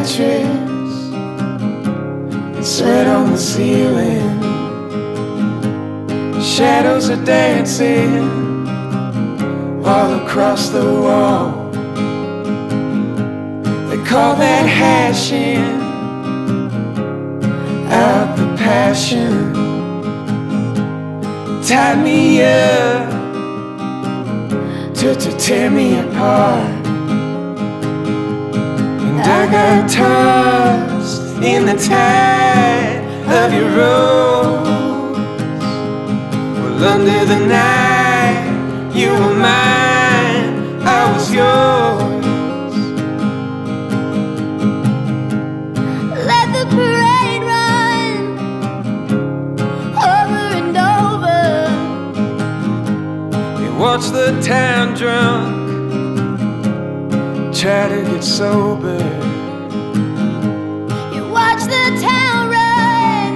mattress and sweat on the ceiling. Shadows are dancing all across the wall. They call that hashing out the passion. Tie me up to tear me apart. And I got tossed in the tide of your rose. Well, under the night, you were mine, I was yours. Let the parade run over and over. You watch the town drunk try to get sober. You watch the town run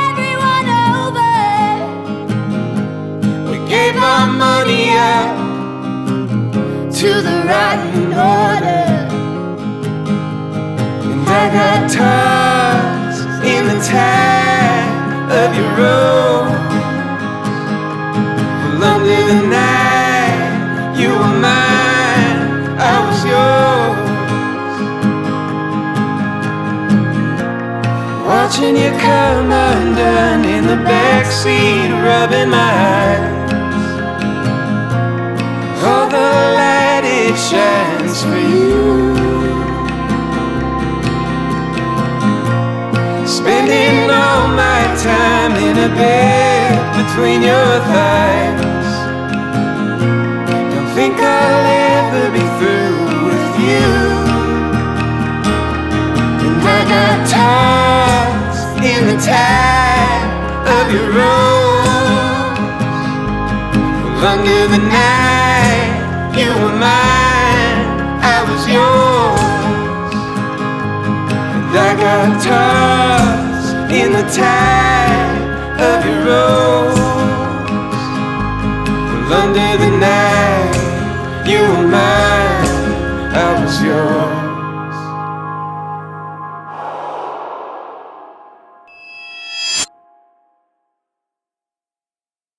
everyone over. We gave our money up to the rotten order. And I got tossed in the tide of your rose. Well, under the night, you were mine, I was yours. Watching you come undone in the backseat, rubbing my eyes. All the light it shines for you. Spending all my time in a bed between your thighs. Don't think I'll ever be through with you. And I got tossed in the tide of your rose. Well, under the night, you were mine, I was yours. And I got tossed in the tide of your rose. Well, under the night, you were mine, I was yours.